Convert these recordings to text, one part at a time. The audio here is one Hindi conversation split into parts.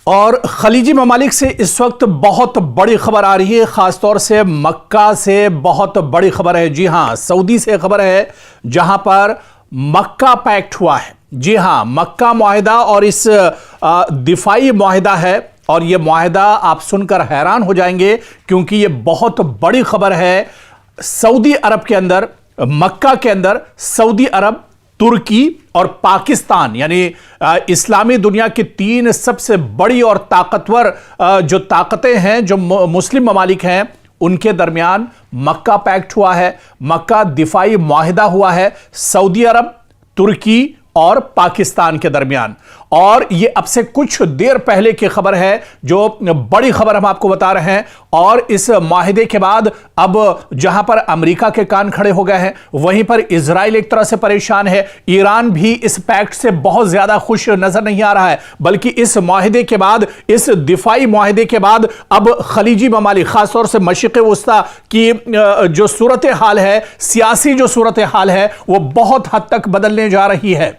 और खलीजी ममालिक से इस वक्त बहुत बड़ी खबर आ रही है, खासतौर से मक्का से बहुत बड़ी खबर है। जी हां, सऊदी से खबर है जहां पर मक्का पैक्ट हुआ है। जी हां, मक्का मुआहिदा और इस दिफाई मुआहिदा है। और यह मुआहिदा आप सुनकर हैरान हो जाएंगे क्योंकि यह बहुत बड़ी खबर है। सऊदी अरब के अंदर, मक्का के अंदर सऊदी अरब, तुर्की और पाकिस्तान यानी इस्लामी दुनिया की तीन सबसे बड़ी और ताकतवर जो ताकतें हैं, जो मुस्लिम ममालिक हैं, उनके दरमियान मक्का पैक्ट हुआ है। मक्का दिफाई मुआहिदा हुआ है सऊदी अरब, तुर्की और पाकिस्तान के दरमियान। और यह अब से कुछ देर पहले की खबर है, जो बड़ी खबर हम आपको बता रहे हैं। और इस मुआहिदे के बाद अब जहां पर अमेरिका के कान खड़े हो गए हैं, वहीं पर इजराइल एक तरह से परेशान है। ईरान भी इस पैक्ट से बहुत ज्यादा खुश नजर नहीं आ रहा है, बल्कि इस मुआहिदे के बाद, इस दिफाई मुआहिदे के बाद अब खलीजी ममालिक, खासतौर से मशरिक़ वस्ता की जो सूरत हाल है, सियासी जो सूरत हाल है, वो बहुत हद तक बदलने जा रही है।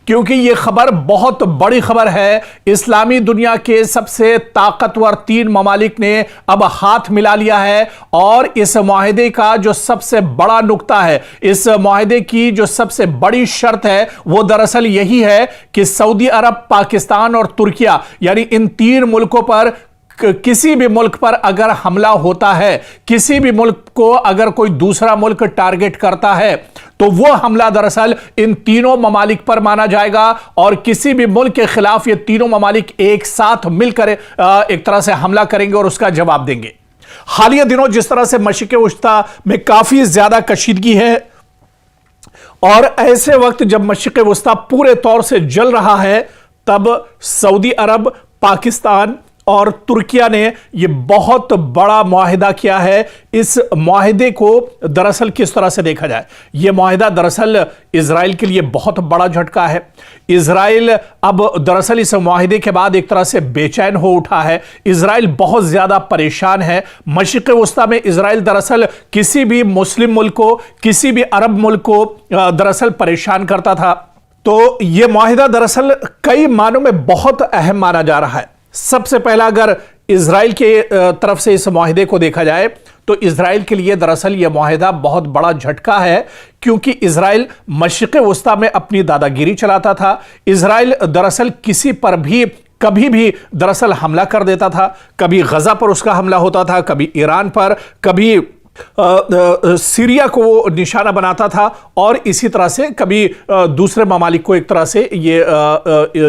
क्योंकि यह खबर बहुत बड़ी खबर है। इस्लामी दुनिया के सबसे ताकतवर तीन ममालिक ने अब हाथ मिला लिया है। और इस मुआहिदे का जो सबसे बड़ा नुक्ता है, इस मुआहिदे की जो सबसे बड़ी शर्त है, वो दरअसल यही है कि सऊदी अरब, पाकिस्तान और तुर्किया यानी इन तीन मुल्कों पर, किसी भी मुल्क पर अगर हमला होता है, किसी भी मुल्क को अगर कोई दूसरा मुल्क टारगेट करता है, तो वह हमला दरअसल इन तीनों ममालिक पर माना जाएगा। और किसी भी मुल्क के खिलाफ ये तीनों ममालिक एक साथ मिलकर एक तरह से हमला करेंगे और उसका जवाब देंगे। हालिया दिनों जिस तरह से मशरिक़ वस्ता में काफी ज्यादा कशीदगी है, और ऐसे वक्त जब मशरिक़ वस्ता पूरे तौर से जल रहा है, तब सऊदी अरब, पाकिस्तान और तुर्किया ने यह बहुत बड़ा मुआहिदा किया है। इस मुआहिदे को दरअसल किस तरह से देखा जाए, यह मुआहिदा दरअसल इजराइल के लिए बहुत बड़ा झटका है। इजराइल अब दरअसल इस मुआहिदे के बाद एक तरह से बेचैन हो उठा है। इजराइल बहुत ज्यादा परेशान है। मशरिक़ वस्ता में इजराइल दरअसल किसी भी मुस्लिम मुल्क को, किसी भी अरब मुल्क को दरअसल परेशान करता था। तो यह मुआहिदा दरअसल कई मानों में बहुत अहम माना जा रहा है। सबसे पहला, अगर इजराइल के तरफ से इस मुआहिदे को देखा जाए, तो इजराइल के लिए दरअसल यह मुआहिदा बहुत बड़ा झटका है। क्योंकि इजराइल मशरिक़ वस्ता में अपनी दादागिरी चलाता था। इजराइल दरअसल किसी पर भी, कभी भी दरअसल हमला कर देता था। कभी गजा पर उसका हमला होता था, कभी ईरान पर, कभी सीरिया को वो निशाना बनाता था, और इसी तरह से कभी दूसरे ममालिक को एक तरह से ये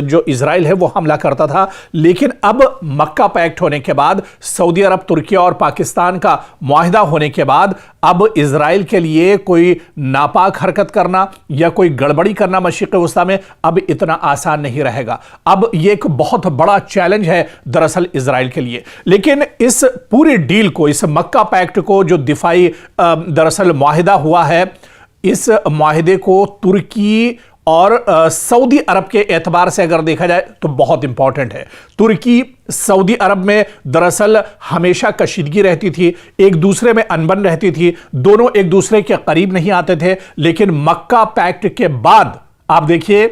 जो इजराइल है वो हमला करता था। लेकिन अब मक्का पैक्ट होने के बाद, सऊदी अरब, तुर्किया और पाकिस्तान का मुआहिदा होने के बाद, अब इजराइल के लिए कोई नापाक हरकत करना या कोई गड़बड़ी करना मशरिक़ वस्ता में अब इतना आसान नहीं रहेगा। अब ये एक बहुत बड़ा चैलेंज है दरअसल इजराइल के लिए। लेकिन इस पूरी डील को, इस मक्का पैक्ट को, जो दिफाई दरअसल मुआहिदा हुआ है, इस मुआहिदे को तुर्की और सऊदी अरब के एतबार से अगर देखा जाए तो बहुत इंपॉर्टेंट है। तुर्की, सऊदी अरब में दरअसल हमेशा कशीदगी रहती थी, एक दूसरे में अनबन रहती थी, दोनों एक दूसरे के करीब नहीं आते थे। लेकिन मक्का पैक्ट के बाद आप देखिए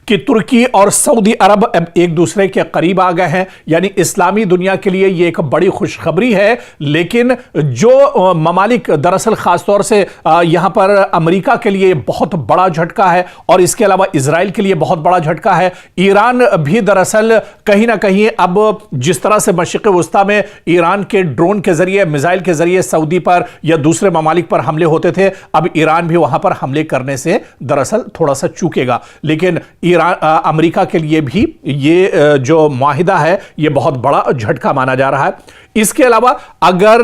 कि तुर्की और सऊदी अरब अब एक दूसरे के करीब आ गए हैं। यानी इस्लामी दुनिया के लिए यह एक बड़ी खुशखबरी है। लेकिन जो ममालिक दरअसल खासतौर से यहां पर अमेरिका के लिए बहुत बड़ा झटका है, और इसके अलावा इजराइल के लिए बहुत बड़ा झटका है। ईरान भी दरअसल कहीं ना कहीं अब जिस तरह से मशरिक़ वस्ता में ईरान के ड्रोन के जरिए, मिसाइल के जरिए सऊदी पर या दूसरे ममालिक पर हमले होते थे, अब ईरान भी वहां पर हमले करने से दरअसल थोड़ा सा चूकेगा। लेकिन अमेरिका के लिए भी ये जो मुआहिदा है, ये बहुत बड़ा झटका माना जा रहा है। इसके अलावा अगर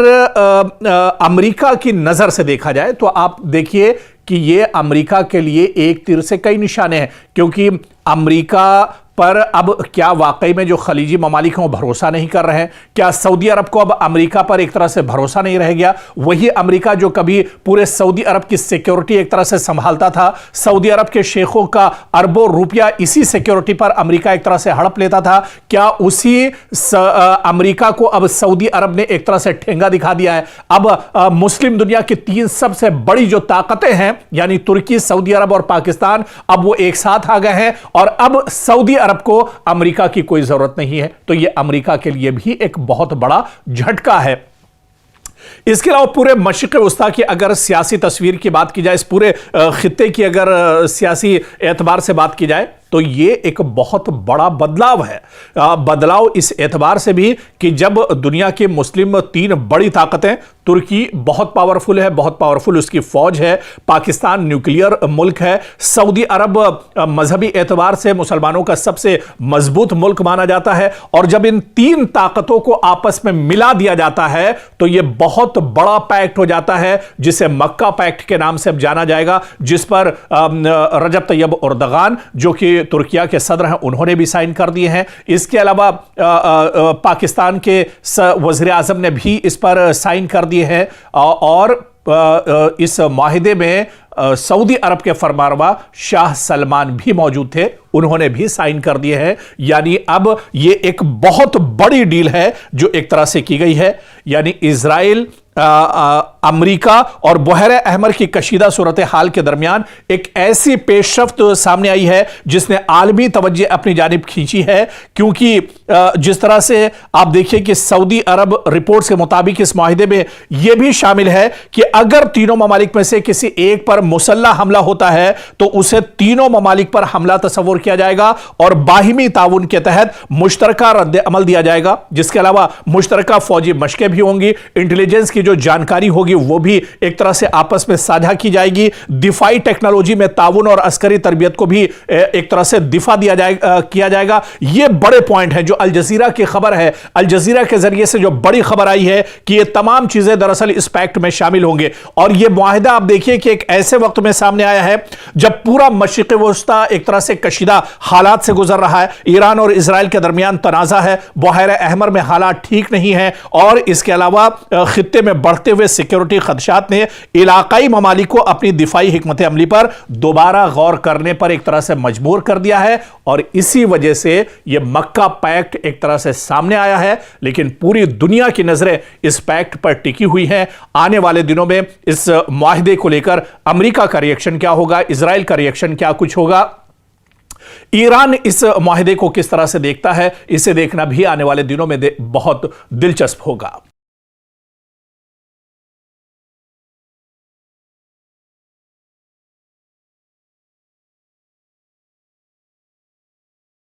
अमेरिका की नजर से देखा जाए, तो आप देखिए कि ये अमेरिका के लिए एक तीर से कई निशाने हैं। क्योंकि अमेरिका पर अब क्या वाकई में जो खलीजी ममालिक हैं वो भरोसा नहीं कर रहे हैं? क्या सऊदी अरब को अब अमेरिका पर एक तरह से भरोसा नहीं रह गया? वही अमेरिका जो कभी पूरे सऊदी अरब की सिक्योरिटी एक तरह से संभालता था, सऊदी अरब के शेखों का अरबों रुपया इसी सिक्योरिटी पर अमेरिका एक तरह से हड़प लेता था, क्या उसी अमेरिका को अब सऊदी अरब ने एक तरह से ठेंगा दिखा दिया है? अब मुस्लिम दुनिया की तीन सबसे बड़ी जो ताकतें हैं, यानी तुर्की, सऊदी अरब और पाकिस्तान, अब वो एक साथ आ गए हैं और अब सऊदी अरब अरब को अमेरिका की कोई जरूरत नहीं है। तो यह अमेरिका के लिए भी एक बहुत बड़ा झटका है। इसके अलावा पूरे मशरिक़ वस्ता की अगर सियासी तस्वीर की बात की जाए, इस पूरे खित्ते की अगर सियासी एतबार से बात की जाए, तो ये एक बहुत बड़ा बदलाव है। बदलाव इस एतबार से भी कि जब दुनिया के मुस्लिम तीन बड़ी ताकतें, तुर्की बहुत पावरफुल है, बहुत पावरफुल उसकी फौज है, पाकिस्तान न्यूक्लियर मुल्क है, सऊदी अरब मजहबी एतबार से मुसलमानों का सबसे मजबूत मुल्क माना जाता है, और जब इन तीन ताकतों को आपस में मिला दिया जाता है तो यह बहुत बड़ा पैक्ट हो जाता है, जिसे मक्का पैक्ट के नाम से अब जाना जाएगा, जिस पर रजब तैयब एर्दोगान जो कि तुर्किया के सदर हैं उन्होंने भी साइन कर दिए हैं। इसके अलावा पाकिस्तान के वज़ीर आज़म ने भी इस पर साइन कर दिए हैं, और इस माहिदे में सऊदी अरब के फरमानरवा शाह सलमान भी मौजूद थे, उन्होंने भी साइन कर दिए हैं। यानी अब यह एक बहुत बड़ी डील है जो एक तरह से की गई है। यानी इजराइल, अमेरिका और बहरे अहमर की कशीदा सूरत हाल के दरमियान एक ऐसी पेशरफ्त सामने आई है जिसने आलमी तवज्जो अपनी जानिब खींची है, क्योंकि जिस तरह से आप देखिए कि सऊदी अरब रिपोर्ट्स के मुताबिक इस माहिदे में यह भी शामिल है कि अगर तीनों ममालिक में से किसी एक पर मुसल्लह हमला होता है तो उसे तीनों ममालिक पर हमला तस्वुर किया जाएगा और बाहिमी ताउन के तहत मुश्तरका रद्द अमल दिया जाएगा, जिसके अलावा मुश्तरका फौजी मशकें भी होंगी, इंटेलिजेंस की जो जानकारी होगी वो भी एक तरह से आपस में साझा की जाएगी, दिफाई टेक्नोलॉजी में ताउन और अस्करी तरबियत को भी एक तरह से दिफा किया जाएगा। ये बड़े पॉइंट हैं जो अल जजीरा की खबर है। अल जजीरा के जरिए से जो बड़ी खबर आई है कि ये तमाम चीजें दरअसल इस पैक्ट में शामिल होंगे, और ये मुआहिदा आप देखिए कि एक ऐसे वक्त में सामने आया है जब पूरा मशरिक़ वस्ता एक तरह से कशीदा हालात से गुजर रहा है। ईरान और इजराइल के दरमियान तनाज़ा है, बहरे अहमर में हालात ठीक नहीं है, और इसके अलावा खित्ते में बढ़ते हुए सिक्योरिटी खदशात ने इलाकाई ममालिक को अपनी दिफाई हिकमत अमली पर दोबारा गौर करने पर एक तरह से मजबूर कर दिया है, और इसी वजह से यह मक्का पैक्ट एक तरह से सामने आया है। लेकिन पूरी दुनिया की नजरें इस पैक्ट पर टिकी हुई हैं। आने वाले दिनों में इस मुआहिदे को लेकर अमेरिका का रिएक्शन क्या होगा, इजराइल का रिएक्शन क्या कुछ होगा, ईरान इस मुआहिदे को किस तरह से देखता है, इसे देखना भी आने वाले दिनों में बहुत दिलचस्प होगा।